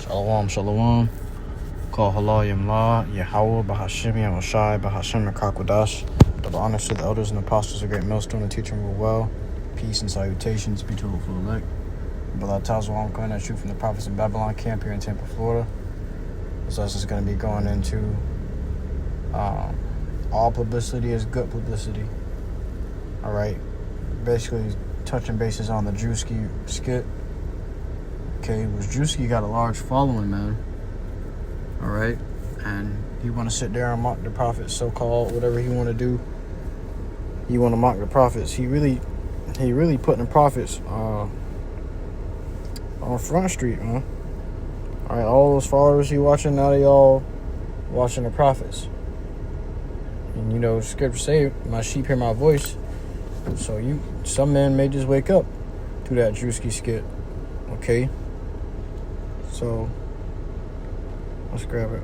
Shalom, shalom. Call halal yamla, YAHAWAH, BAHASHAM, YAHAWASHI, BAHASHAM, Rakakadash. Double honors to the elders and apostles, a great millstone, and teach them real well. Peace and salutations be to the full elect. Brother Tazawam coming at you from the prophets in Babylon camp here in Tampa, Florida. So this is going to be going into all publicity is good publicity. All right. Basically touching bases on the Druski skit. Okay, Druski got a large following, man. All right, and he want to sit there and mock the prophets, so-called, whatever he want to do. He want to mock the prophets. He really putting the prophets on Front Street, huh? All right, all those followers he watching, now they all watching the prophets. And you know, scripture say, "My sheep hear my voice." So some men may just wake up to that Druski skit. Okay. So let's grab it.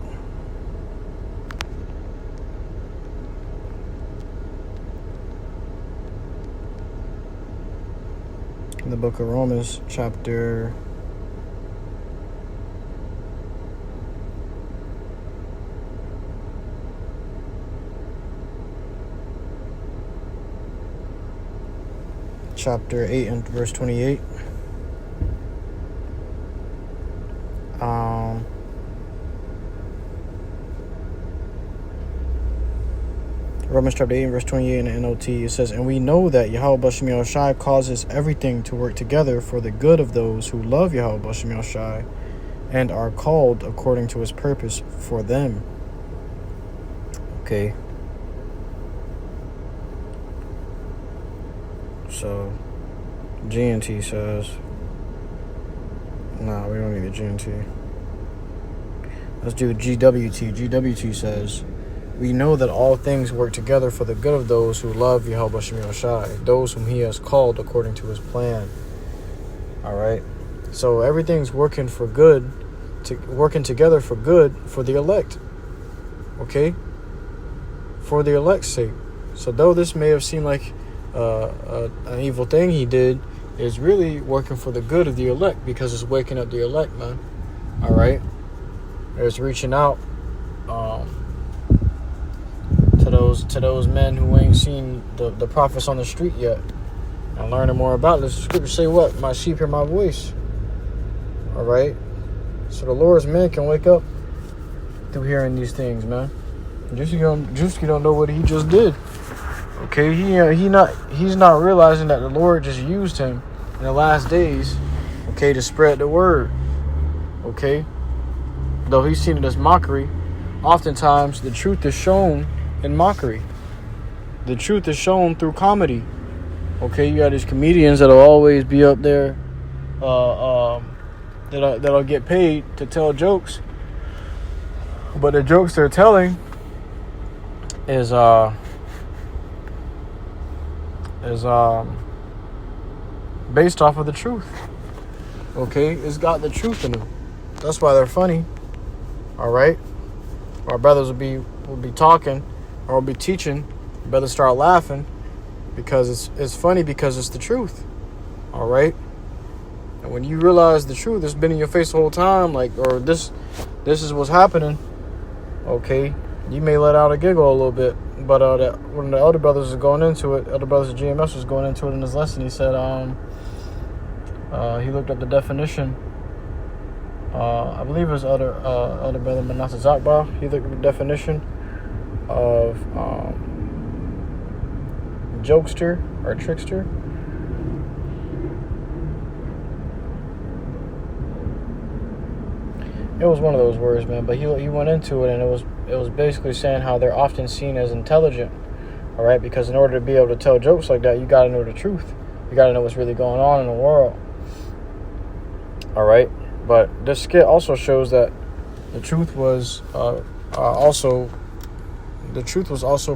In the book of Romans, chapter 8 and verse 28. Romans chapter 8 and verse 28 in the NLT, it says, "And we know that YAHAWASHI causes everything to work together for the good of those who love YAHAWASHI and are called according to his purpose for them." Okay. So, GNT says, nah, we don't need the GNT. Let's do GWT. GWT says, "We know that all things work together for the good of those who love YAHAWASHI, those whom he has called according to his plan." All right. So everything's working for good, working together for good for the elect. Okay. For the elect's sake. So though this may have seemed like an evil thing he did, is really working for the good of the elect, because it's waking up the elect, man. All right. It's reaching out to those men who ain't seen the prophets on the street yet, and learning more about this. The scriptures say what? "My sheep hear my voice." All right. So the Lord's men can wake up through hearing these things, man. Druski don't know what he just did. Okay, he's not realizing that the Lord just used him in the last days, okay, to spread the word. Okay, though he's seen it as mockery, oftentimes the truth is shown in mockery. The truth is shown through comedy. Okay, you got these comedians that'll always be up there, that'll get paid to tell jokes, but the jokes they're telling is based off of the truth. Okay, it's got the truth in them. That's why they're funny. All right, our brothers will be talking or will be teaching. Brothers start laughing because it's funny, because it's the truth. All right, and when you realize the truth, it's been in your face the whole time, like, or this is what's happening. Okay, you may let out a giggle a little bit. But when the elder brothers was going into it, elder brothers of GMS was going into it in his lesson, he said he looked up the definition. I believe it was elder brother MANASSEH. He looked up the definition of jokester or trickster. It was one of those words, man. But he went into it, and it was basically saying how they're often seen as intelligent. All right, because in order to be able to tell jokes like that, you got to know the truth. You got to know what's really going on in the world. All right, but this skit also shows that the truth was also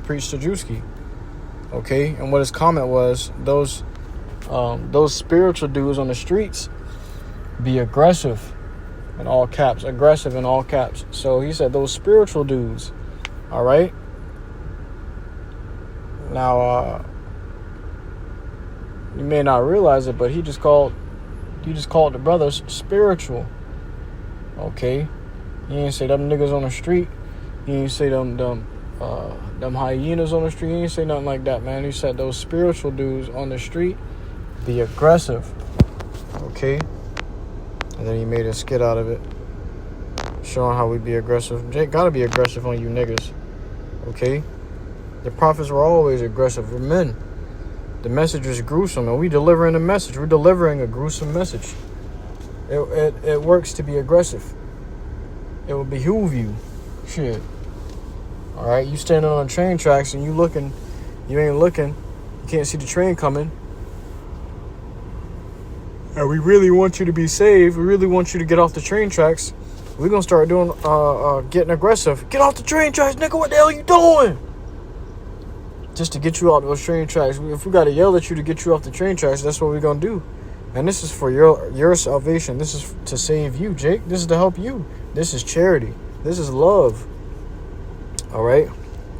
preached to Druski. Okay, and what his comment was, those spiritual dudes on the streets be aggressive. In all caps, aggressive in all caps. So he said those spiritual dudes. All right. Now, you may not realize it, but he just called the brothers spiritual. Okay? He ain't say them niggas on the street. He ain't say them hyenas on the street. He ain't say nothing like that, man. He said those spiritual dudes on the street be aggressive. Okay? And then he made a skit out of it, showing how we be aggressive. Jake gotta be aggressive on you niggas. Okay? The prophets were always aggressive. We're men. The message is gruesome, and we delivering a message. We're delivering a gruesome message. It works to be aggressive. It will behoove you. Shit. Alright, you standing on train tracks and you ain't looking. You can't see the train coming. And we really want you to be saved. We really want you to get off the train tracks. We're gonna start doing getting aggressive. Get off the train tracks, nigga, what the hell you doing? Just to get you off those train tracks. If we gotta yell at you to get you off the train tracks, that's what we're gonna do. And this is for your salvation. This is to save you, Jake. This is to help you. This is charity. This is love. Alright?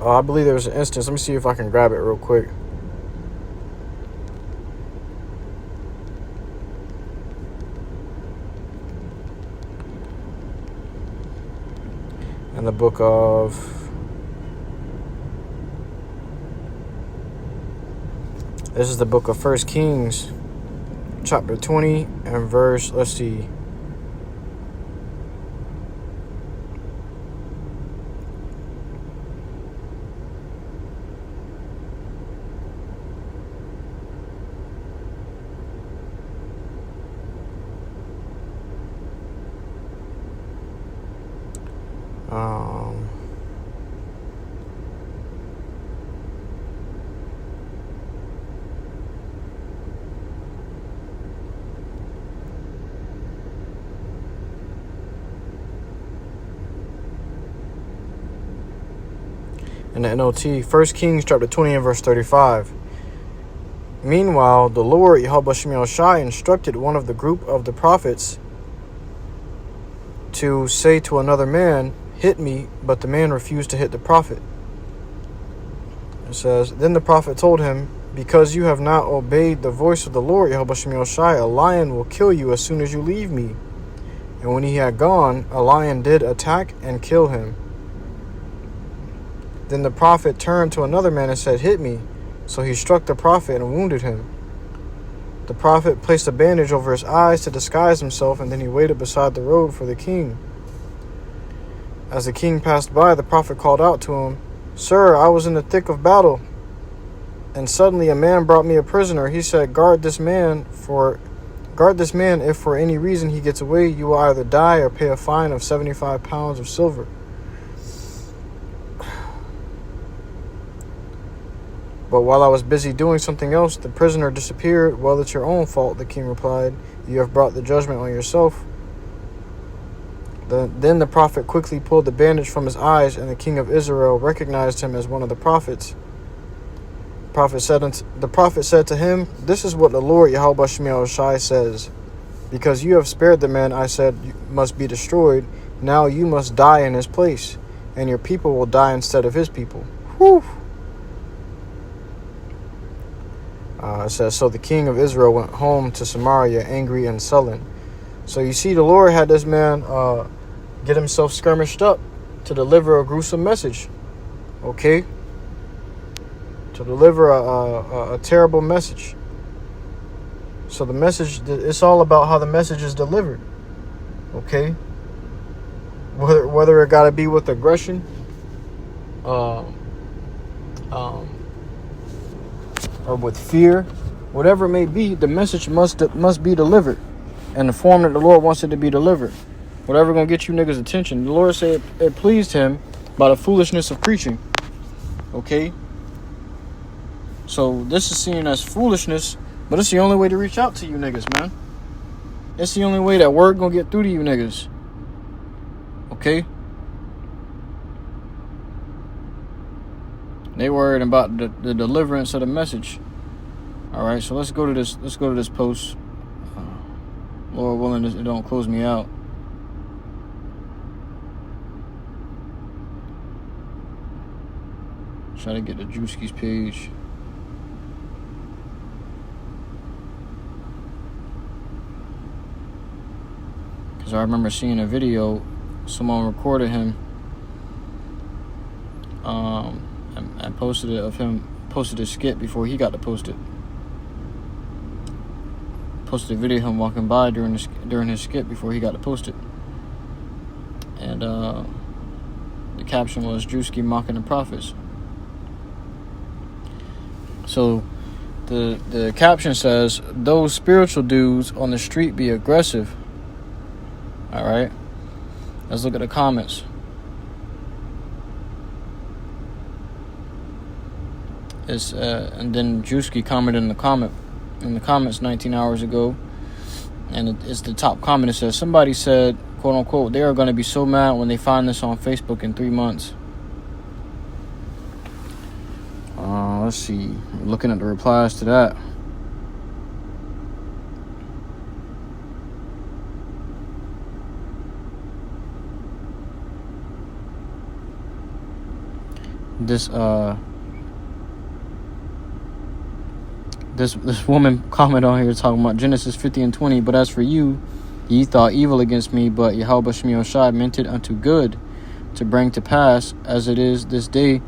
I believe there was an instance. Let me see if I can grab it real quick. In the book of... This is the book of 1 Kings, chapter 20, and verse, let's see. In the NLT, 1 Kings chapter 20 and verse 35. Meanwhile, the Lord YAHAWASHI instructed one of the group of the prophets to say to another man, "Hit me," but the man refused to hit the prophet. It says, then the prophet told him, "Because you have not obeyed the voice of the Lord YAHAWASHI, a lion will kill you as soon as you leave me." And when he had gone, a lion did attack and kill him. Then the prophet turned to another man and said, "Hit me." So he struck the prophet and wounded him. The prophet placed a bandage over his eyes to disguise himself, and then he waited beside the road for the king. As the king passed by, the prophet called out to him, "Sir, I was in the thick of battle, and suddenly a man brought me a prisoner. He said, Guard this man, if for any reason he gets away, you will either die or pay a fine of 75 pounds of silver." But while I was busy doing something else, the prisoner disappeared. "Well, it's your own fault," the king replied. "You have brought the judgment on yourself." Then the prophet quickly pulled the bandage from his eyes, and the king of Israel recognized him as one of the prophets. The prophet said to him, "This is what the Lord YAHAWASHI says. Because you have spared the man I said must be destroyed, now you must die in his place, and your people will die instead of his people." Whew! It says, so the king of Israel went home to Samaria angry and sullen. So you see, the Lord had this man get himself skirmished up to deliver a gruesome message. Okay? To deliver a terrible message. So the message, it's all about how the message is delivered. Okay? Whether it got to be with aggression, or with fear, whatever it may be, the message must be delivered in the form that the Lord wants it to be delivered. Whatever gonna get you niggas' attention. The Lord said it pleased him by the foolishness of preaching. Okay? So this is seen as foolishness, but it's the only way to reach out to you niggas, man. It's the only way that word gonna get through to you niggas. Okay? They worried about the deliverance of the message. All right, so let's go to this. Let's go to this post. Lord willing, it don't close me out. Try to get the Druski's page. Because I remember seeing a video, someone recorded him and posted it of him, posted a skit before he got to post it. Posted a video of him walking by during his skit before he got to post it. And the caption was Druski mocking the prophets. So the caption says, those spiritual dudes on the street be aggressive. All right, let's look at the comments. And then Druski commented in the comments 19 hours ago, and it's the top comment. It says, somebody said, quote unquote, they are going to be so mad when they find this on Facebook in 3 months. Let's see, looking at the replies to that. This woman comment on here talking about Genesis 50 and 20. But as for you, ye thought evil against me, but YAHWAH meant it unto good, to bring to pass, as it is this day,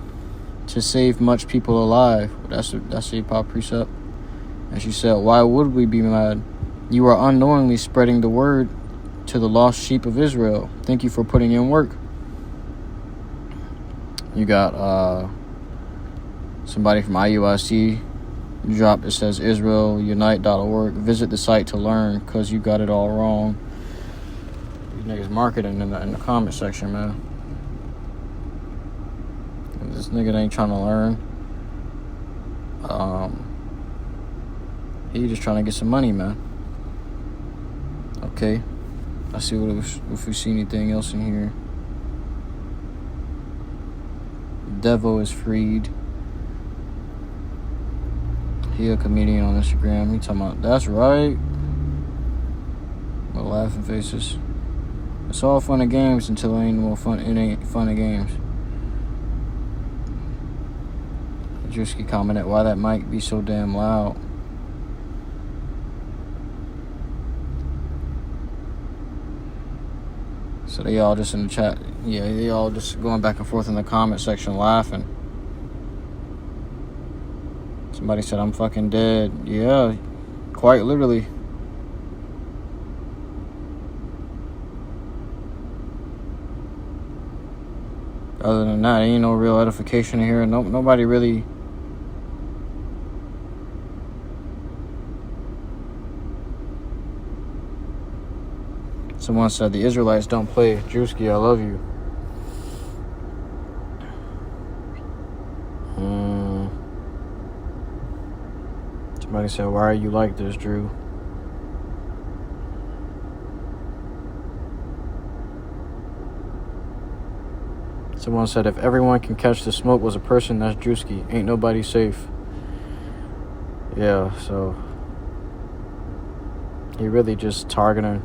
to save much people alive. That's the pop precept. And she said, why would we be mad? You are unknowingly spreading the word to the lost sheep of Israel. Thank you for putting in work. You got somebody from IUIC dropped. It says IsraelUnite.org. Visit the site to learn, because you got it all wrong. These niggas marketing in the comment section, man. This nigga ain't trying to learn. He just trying to get some money, man. Okay. I see if we see anything else in here. Devo is freed. He a comedian on Instagram. He talking about, that's right. With laughing faces. It's all fun and games until it ain't more fun. It ain't fun and games. Druski commented, why that mic be so damn loud? So they all just in the chat. Yeah, they all just going back and forth in the comment section laughing. Somebody said, I'm fucking dead. Yeah, quite literally. Other than that, ain't no real edification here. Nobody really. Someone said the Israelites don't play. Druski, I love you. Somebody said, why are you like this, Drew? Someone said, if everyone can catch the smoke was a person, that's Druski. Ain't nobody safe. Yeah, so he really just targeting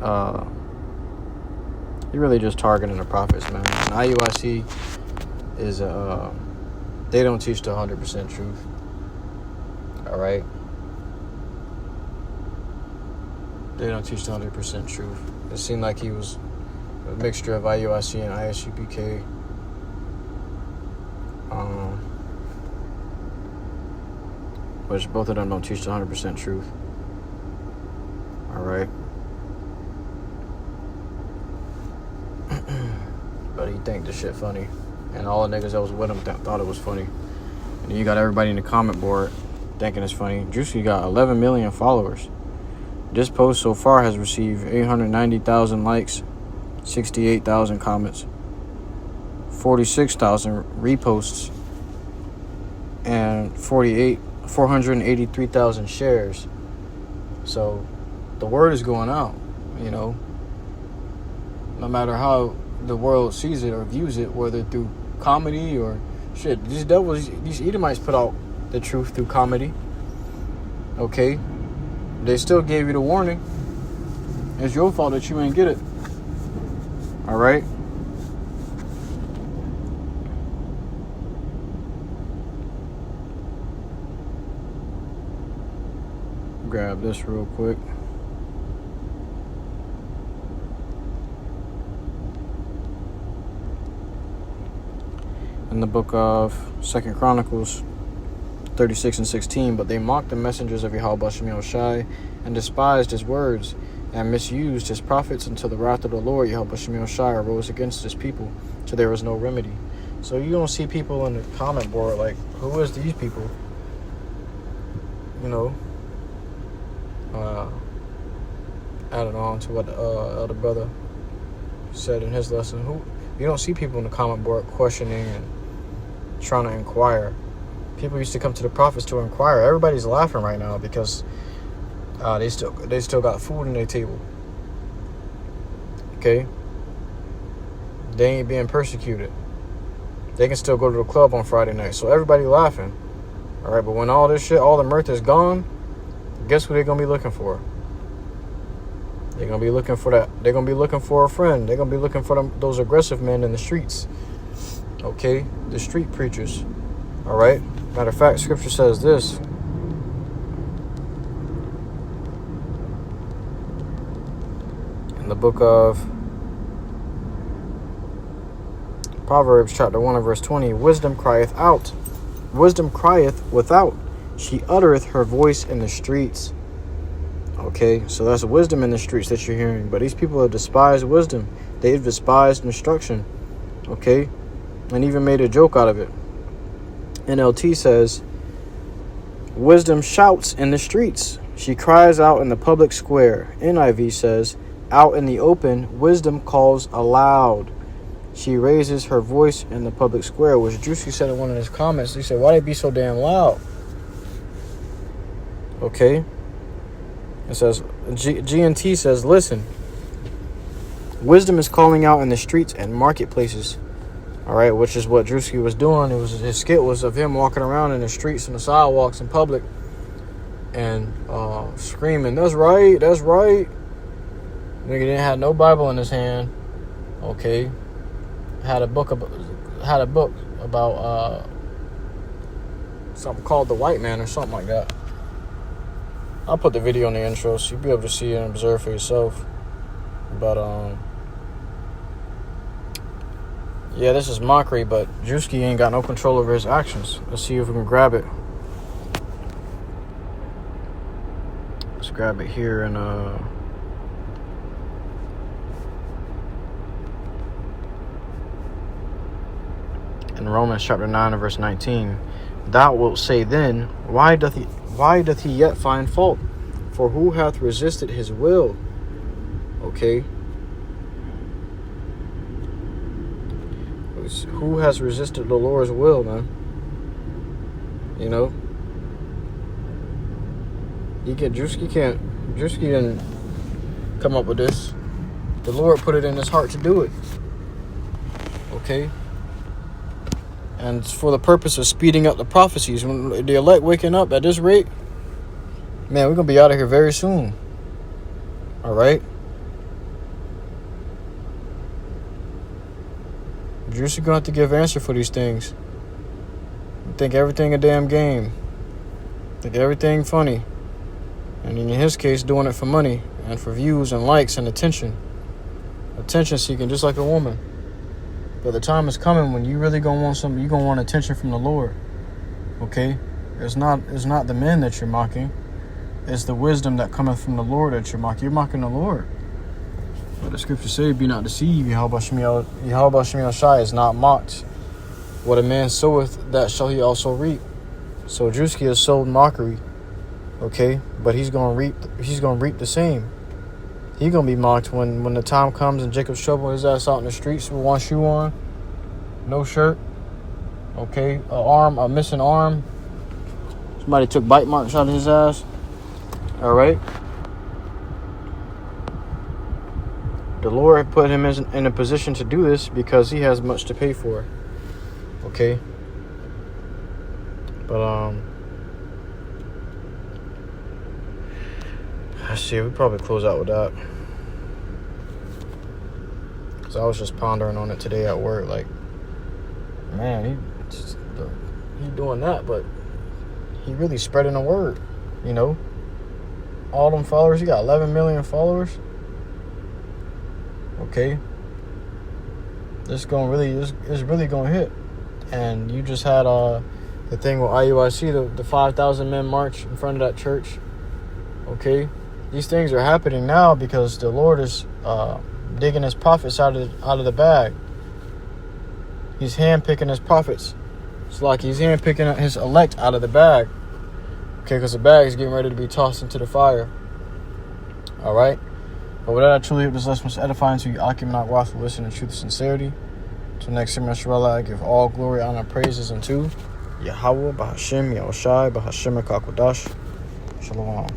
the prophets, man. And IUIC is they don't teach the 100% truth. All right, they don't teach the 100% truth. It seemed like he was a mixture of IUIC and ISUPK. Which both of them don't teach the 100% truth. All right. But he think the shit funny, and all the niggas that was with him thought it was funny. And then you got everybody in the comment board thinking it's funny. Druski got 11 million followers. This post so far has received 890,000 likes, 68,000 comments, 46,000 reposts, and 483,000 shares. So the word is going out, you know. No matter how the world sees it or views it, whether through comedy or shit. These Edomites put out the truth through comedy. Okay? They still gave you the warning. It's your fault that you ain't get it. Alright? Grab this real quick. in the book of 2 Chronicles 36 and 16. But they mocked the messengers of YAHAWASHI and despised his words and misused his prophets until the wrath of the Lord YAHAWASHI arose against his people, till there was no remedy. So you don't see people in the comment board like, who is these people? You know, adding on to what the elder brother said in his lesson. You don't see people in the comment board questioning and trying to inquire. People used to come to the prophets to inquire. Everybody's laughing right now because they still got food on their table. Okay, they ain't being persecuted. They can still go to the club on Friday night. So everybody laughing. All right, but when all this shit, all the mirth is gone, guess who they're gonna be looking for? They're gonna be looking for that. They're gonna be looking for a friend. They're gonna be looking for those aggressive men in the streets. Okay, the street preachers. All right. Matter of fact, Scripture says this. In the book of Proverbs chapter 1 and verse 20, wisdom crieth out. Wisdom crieth without. She uttereth her voice in the streets. Okay, so that's wisdom in the streets that you're hearing. But these people have despised wisdom. They've despised instruction. Okay, and even made a joke out of it. NLT says, wisdom shouts in the streets. She cries out in the public square. NIV says, out in the open, wisdom calls aloud. She raises her voice in the public square, which Druski said in one of his comments. He said, why they be so damn loud? Okay. It says, GNT says, listen. Wisdom is calling out in the streets and marketplaces. All right, which is what Druski was doing. It was his skit was of him walking around in the streets and the sidewalks in public and screaming, that's right, that's right. Nigga didn't have no Bible in his hand. Okay. Had a book about something called The White Man or something like that. I'll put the video in the intro so you'll be able to see and observe for yourself. But yeah, this is mockery, but Druski ain't got no control over his actions. Let's see if we can grab it. Let's grab it here in Romans chapter 9 and verse 19. Thou wilt say then, why doth he yet find fault? For who hath resisted his will? Okay. Who has resisted the Lord's will, man? You know? Druski didn't come up with this. The Lord put it in his heart to do it. Okay? And it's for the purpose of speeding up the prophecies. When the elect waking up at this rate, man, we're going to be out of here very soon. All right? Druski going to have to give answer for these things. You think everything a damn game. Think everything funny. And in his case, doing it for money and for views and likes and attention. Attention seeking, just like a woman. But the time is coming when you really gonna want something. You gonna want attention from the Lord. Okay? It's not the men that you're mocking. It's the wisdom that cometh from the Lord that you're mocking. You're mocking the Lord. But the scriptures say, be not deceived. YAHAWASHI is not mocked. What a man soweth, that shall he also reap. So Druski has sowed mockery. Okay? But he's gonna reap the same. He's going to be mocked when the time comes and Jacob's trouble his ass out in the streets with one shoe on, no shirt, okay, a missing arm. Somebody took bite marks out of his ass. All right. The Lord put him in a position to do this because he has much to pay for. Okay. But, let's see, we probably close out with that. Because I was just pondering on it today at work. Like, man, he doing that, but he really spreading the word, you know? All them followers, he got 11 million followers. Okay. It's really gonna hit. And you just had the thing with IUIC, the 5,000 men march in front of that church. Okay, these things are happening now because the Lord is digging his prophets out of the bag. He's handpicking his prophets. It's like he's handpicking his elect out of the bag. Okay, because the bag is getting ready to be tossed into the fire. All right. But with that, I truly hope this lesson was edifying to you. I can not watch, listen in truth and sincerity. Till next time, inshallah, I give all glory, honor, and praises unto Yahawah, BAHASHAM, YAHAWASHI, BAHASHAM, Shalom.